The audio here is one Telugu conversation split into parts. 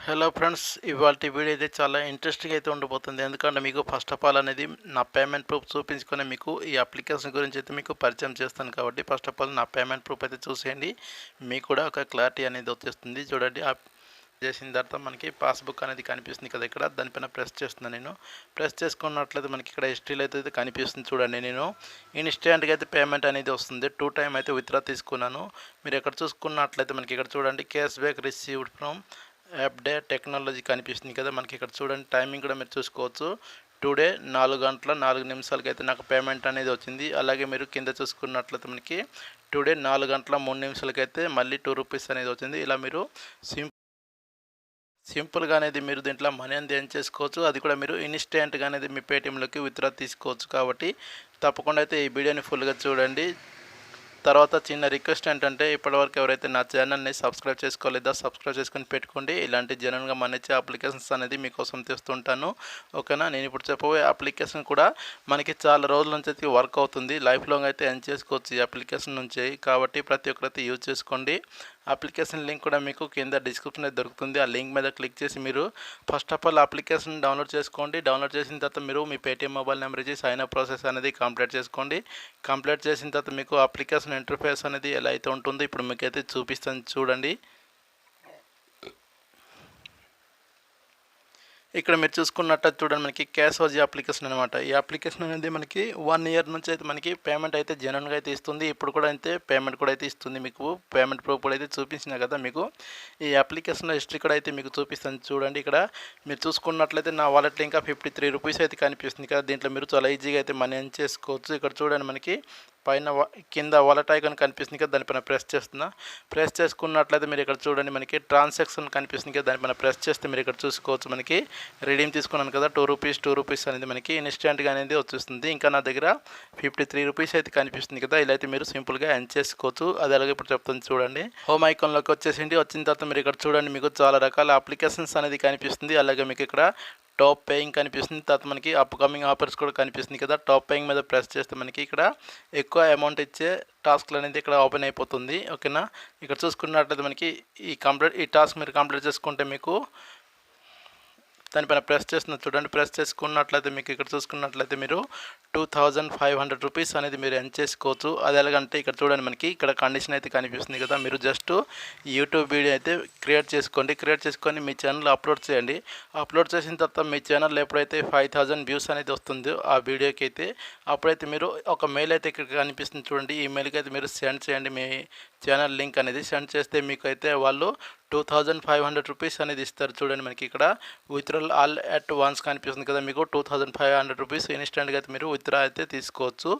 హలో ఫ్రెండ్స్, ఇవాల్టి వీడియో అయితే చాలా ఇంట్రెస్టింగ్ అయితే ఉండబోతుంది. ఎందుకంటే మీకు ఫస్ట్ ఆఫ్ ఆల్ అనేది నా పేమెంట్ ప్రూఫ్ చూపించుకొని మీకు ఈ అప్లికేషన్ గురించి అయితే మీకు పరిచయం చేస్తాను. కాబట్టి ఫస్ట్ ఆఫ్ ఆల్ నా పేమెంట్ ప్రూఫ్ అయితే చూసేయండి, మీకు కూడా ఒక క్లారిటీ అనేది వచ్చేస్తుంది. చూడండి, చేసిన తర్వాత మనకి పాస్బుక్ అనేది కనిపిస్తుంది కదా, ఇక్కడ దానిపైన ప్రెస్ చేస్తున్నాను. నేను ప్రెస్ చేసుకున్నట్లయితే మనకి ఇక్కడ హిస్టరీలో అయితే కనిపిస్తుంది. చూడండి, నేను ఇన్స్టెంట్గా అయితే పేమెంట్ అనేది వస్తుంది. 2 టైమ్ అయితే విత్డ్రా తీసుకున్నాను. మీరు ఎక్కడ చూసుకున్నట్లయితే మనకి ఇక్కడ చూడండి, cash back received from app day technology కనిపిస్తుంది కదా మనకి ఇక్కడ చూడండి. టైమింగ్ కూడా మీరు చూసుకోవచ్చు. టుడే 4 గంటల 4 నిమిషాలకి అయితే నాకు పేమెంట్ అనేది వచ్చింది. అలాగే మీరు కింద చూసుకున్నట్లయితే మనకి టుడే 4 గంటల 3 నిమిషాలకి అయితే మళ్ళీ 2 రూపీస్ అనేది వచ్చింది. ఇలా మీరు సింపుల్గా అనేది మీరు దీంట్లో మనీ అనేది ఎర్న్ చేసుకోవచ్చు. అది కూడా మీరు ఇన్స్టెంట్గా అనేది మీ పేటిఎంలోకి విత్డ్రా తీసుకోవచ్చు. కాబట్టి తప్పకుండా అయితే ఈ వీడియోని ఫుల్గా చూడండి. తర్వాత చిన్న రిక్వెస్ట్ ఏంటంటే, ఇప్పటివరకు ఎవరైతే నా ఛానల్ని సబ్స్క్రైబ్ చేసుకోలేదో సబ్స్క్రైబ్ చేసుకొని పెట్టుకోండి. ఇలాంటి జనరల్గా మనకి అప్లికేషన్స్ అనేది మీకోసం తెస్తుంటాను. ఓకేనా? నేను ఇప్పుడు చెప్పబోయే అప్లికేషన్ కూడా మనకి చాలా రోజుల నుంచి అయితే వర్క్ అవుతుంది. లైఫ్ లాంగ్ అయితే ఎర్న్ చేసుకోవచ్చు ఈ అప్లికేషన్ నుంచి. కాబట్టి ప్రతి ఒక్కరైతే యూజ్ చేసుకోండి. అప్లికేషన్ లింక్ కూడా మీకు కింద డిస్క్రిప్షన్లో దొరుకుతుంది. ఆ లింక్ మీద క్లిక్ చేసి మీరు first of all application download చేసుకోండి. డౌన్లోడ్ చేసిన తర్వాత మీరు మీ పేటిఎం మొబైల్ నెంబర్ ఇచ్చి సైన్ అప్ ప్రాసెస్ అనేది కంప్లీట్ చేసుకోండి. కంప్లీట్ చేసిన తర్వాత మీకు అప్లికేషన్ ఇంటర్ఫేస్ అనేది ఎలా అయితే ఉంటుందో ఇప్పుడు మీకైతే చూపిస్తాను. చూడండి, ఇక్కడ మీరు చూసుకున్నట్టు చూడండి, మనకి క్యాషోజీ అప్లికేషన్ అనమాట. ఈ అప్లికేషన్ అనేది మనకి 1 ఇయర్ నుంచి అయితే మనకి పేమెంట్ అయితే జెన్యూన్గా అయితే ఇస్తుంది. ఇప్పుడు కూడా అయితే పేమెంట్ కూడా అయితే ఇస్తుంది. మీకు పేమెంట్ ప్రూఫ్ కూడా అయితే చూపించిన కదా మీకు ఈ అప్లికేషన్ హిస్టరీ కూడా అయితే మీకు చూపిస్తాను. చూడండి, ఇక్కడ మీరు చూసుకున్నట్లయితే నా వాలెట్లో ఇంకా 53 రూపీస్ అయితే కనిపిస్తుంది కదా. దీంట్లో మీరు చాలా ఈజీగా అయితే మనీ ఎర్న్ చేసుకోవచ్చు. ఇక్కడ చూడండి, మనకి పైన కింద వాలెట్ ఐకాన్ కనిపిస్తుంది కదా, దానిపైన ప్రెస్ చేస్తున్నా. ప్రెస్ చేసుకున్నట్లయితే మీరు ఇక్కడ చూడండి, మనకి ట్రాన్సాక్షన్ కనిపిస్తుంది కదా, దానిపైన ప్రెస్ చేస్తే మీరు ఇక్కడ చూసుకోవచ్చు. మనకి రిడీమ్ తీసుకున్నాను కదా, 2 రూపీస్ అనేది మనకి ఇన్స్టెంట్గా అనేది వచ్చేస్తుంది. ఇంకా నా దగ్గర 53 రూపీస్ అయితే కనిపిస్తుంది కదా. ఇలా అయితే మీరు సింపుల్గా ఎర్న్ చేసుకోవచ్చు. అది అలాగే ఇప్పుడు చెప్తాను. చూడండి, హోమ్ ఐకాన్లోకి వచ్చేసింది. వచ్చిన తర్వాత మీరు ఇక్కడ చూడండి, మీకు చాలా రకాల అప్లికేషన్స్ అనేది కనిపిస్తుంది. అలాగే మీకు ఇక్కడ టాప్ పేయింగ్ కనిపిస్తుంది. తర్వాత మనకి అప్కమింగ్ ఆఫర్స్ కూడా కనిపిస్తుంది కదా. టాప్ పేయింగ్ మీద ప్రెస్ చేస్తే మనకి ఇక్కడ ఎక్కువ అమౌంట్ ఇచ్చే టాస్క్లు అనేది ఇక్కడ ఓపెన్ అయిపోతుంది. ఓకేనా? ఇక్కడ చూసుకున్నట్లయితే మనకి ఈ టాస్క్ మీరు కంప్లీట్ చేసుకుంటే మీకు దానిపైన ప్రెస్ చేస్తున్నారు. చూడండి, ప్రెస్ చేసుకున్నట్లయితే మీకు ఇక్కడ చూసుకున్నట్లయితే మీరు 2500 రూపీస్ అనేది మీరు ఎర్న్ చేసుకోవచ్చు. అది ఎలాగంటే ఇక్కడ చూడండి, మనకి ఇక్కడ కండిషన్ అయితే కనిపిస్తుంది కదా. మీరు జస్ట్ యూట్యూబ్ వీడియో అయితే క్రియేట్ చేసుకొని మీ ఛానల్లో అప్లోడ్ చేయండి. అప్లోడ్ చేసిన తర్వాత మీ ఛానల్లో ఎప్పుడైతే 5000 వ్యూస్ అనేది వస్తుందో ఆ వీడియోకి అయితే అప్పుడైతే మీరు ఒక మెయిల్ అయితే ఇక్కడ కనిపిస్తుంది. చూడండి, ఈ మెయిల్కి అయితే మీరు సెండ్ చేయండి. మీ ఛానల్ లింక్ అనేది సెండ్ చేస్తే మీకు అయితే వాళ్ళు 2500 రూపీస్ అనేది ఇస్తారు. చూడండి, మనకి ఇక్కడ విత్డ్రాల్ ఆల్ అట్ వన్స్ కనిపిస్తుంది కదా. మీకు 2500 రూపీస్ ఇన్స్టెంట్గా అయితే మీరు విత్డ్రా అయితే తీసుకోవచ్చు.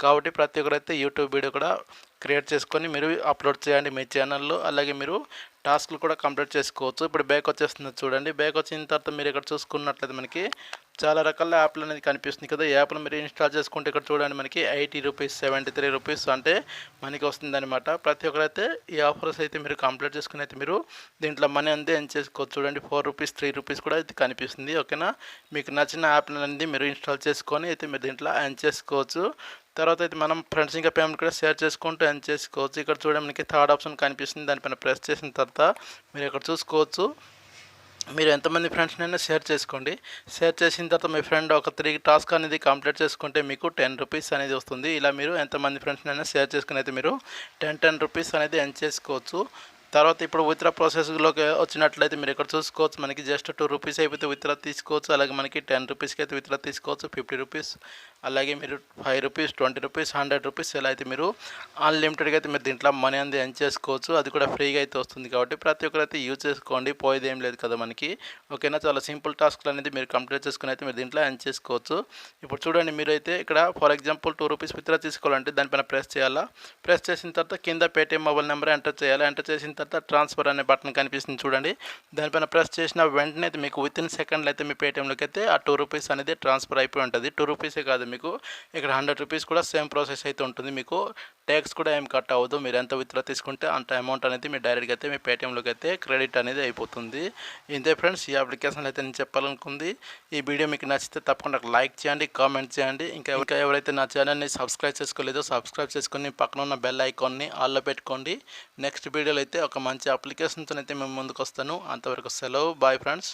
కాబట్టి ప్రతి ఒక్కరైతే యూట్యూబ్ వీడియో కూడా క్రియేట్ చేసుకొని మీరు అప్లోడ్ చేయండి మీ ఛానల్లో. అలాగే మీరు టాస్క్లు కూడా కంప్లీట్ చేసుకోవచ్చు. ఇప్పుడు బ్యాక్ వచ్చేస్తుంది. చూడండి, బ్యాక్ వచ్చిన తర్వాత మీరు ఇక్కడ చూసుకున్నట్లయితే మనకి చాలా రకాల యాప్లు అనేది కనిపిస్తుంది కదా. ఈ యాప్లు మీరు ఇన్స్టాల్ చేసుకుంటే ఇక్కడ చూడండి, మనకి 80 రూపీస్ 73 రూపీస్ అంటే మనకి వస్తుందన్నమాట. ప్రతి ఒక్కరైతే ఈ ఆఫర్స్ అయితే మీరు కంప్లీట్ చేసుకుని అయితే మీరు దీంట్లో మనీ అంతే ఎర్న్ చేసుకోవచ్చు. చూడండి, 4 రూపీస్ 3 రూపీస్ కూడా అయితే కనిపిస్తుంది. ఓకేనా? మీకు నచ్చిన యాప్ అనేది మీరు ఇన్స్టాల్ చేసుకొని అయితే మీరు దీంట్లో ఎర్న్ చేసుకోవచ్చు. తర్వాత అయితే మనం ఫ్రెండ్స్ ఇంకా పేమెంట్ కూడా షేర్ చేసుకుంటూ ఎర్న్ చేసుకోవచ్చు. ఇక్కడ చూడండి, మనకి థర్డ్ ఆప్షన్ కనిపిస్తుంది. దానిపైన ప్రెస్ చేసిన తర్వాత మీరు ఇక్కడ చూసుకోవచ్చు. మీరు ఎంతమంది ఫ్రెండ్స్నైనా షేర్ చేసుకోండి. షేర్ చేసిన తర్వాత మీ ఫ్రెండ్ ఒక 3 టాస్క్ అనేది కంప్లీట్ చేసుకుంటే మీకు 10 రూపీస్ అనేది వస్తుంది. ఇలా మీరు ఎంతమంది ఫ్రెండ్స్నైనా షేర్ చేసుకుని అయితే మీరు 10 రూపీస్ అనేది ఎర్న్ చేసుకోవచ్చు. తర్వాత ఇప్పుడు విత్డ్రా ప్రాసెస్లోకి వచ్చినట్లయితే మీరు ఇక్కడ చూసుకోవచ్చు. మనకి జస్ట్ 2 రూపీస్ అయిపోతే విత్డ్రా తీసుకోవచ్చు. అలాగే మనకి 10 రూపీస్కి అయితే విత్డ్రా తీసుకోవచ్చు. 50 రూపీస్, అలాగే మీరు 5 రూపీస్, 20 రూపీస్, 100 రూపీస్ ఇలా అయితే మీరు అన్లిమిటెడ్గా అయితే మీరు దీంట్లో మనీ అనేది ఎర్న్ చేసుకోవచ్చు. అది కూడా ఫ్రీగా అయితే వస్తుంది. కాబట్టి ప్రతి ఒక్కరైతే యూజ్ చేసుకోండి. పోయేది ఏం లేదు కదా మనకి. ఓకేనా? చాలా సింపుల్ టాస్క్లు అనేది మీరు కంప్లీట్ చేసుకుని అయితే మీరు దీంట్లో ఎర్న్ చేసుకోవచ్చు. ఇప్పుడు చూడండి, మీరైతే ఇక్కడ ఫర్ ఎగ్జాంపుల్ 2 రూపీస్ విత్డ్రా తీసుకోవాలంటే దానిపైన ప్రెస్ చేయాలా. ప్రెస్ చేసిన తర్వాత కింద పేటిఎం మొబైల్ నెంబర్ ఎంటర్ చేయాలి. ఎంటర్ చేసిన తర్వాత ట్రాన్స్ఫర్ అనే బటన్ కనిపిస్తుంది. చూడండి, దానిపైన ప్రెస్ చేసిన వెంటనే అయితే మీకు వితిన్ సెకండ్లో అయితే మీ పేటిఎంలోకి అయితే ఆ 2 రూపీస్ అనేది ట్రాన్స్ఫర్ అయిపోయి ఉంటుంది. 2 రూపీసే కాదు, మీకు ఇక్కడ 100 రూపీస్ కూడా సేమ్ ప్రాసెస్ అయితే ఉంటుంది. మీకు ట్యాక్స్ కూడా ఏం కట్ అవ్వదు. మీరు ఎంత విత్డ్రా తీసుకుంటే అంత అమౌంట్ అనేది మీరు డైరెక్ట్గా అయితే మీ పేటీఎంలోకి అయితే క్రెడిట్ అనేది అయిపోతుంది. ఇంతే ఫ్రెండ్స్, ఈ అప్లికేషన్ అయితే నేను చెప్పాలనుకుంది. ఈ వీడియో మీకు నచ్చితే తప్పకుండా లైక్ చేయండి, కామెంట్ చేయండి. ఇంకా ఎవరైతే నా ఛానల్ని సబ్స్క్రైబ్ చేసుకోలేదో సబ్స్క్రైబ్ చేసుకొని పక్కన ఉన్న బెల్ ఐకాన్ని ఆల్లో పెట్టుకోండి. నెక్స్ట్ వీడియోలో అయితే ఒక మంచి అప్లికేషన్తో అయితే మేము ముందుకు వస్తాను. అంతవరకు సెలవు. Bye friends.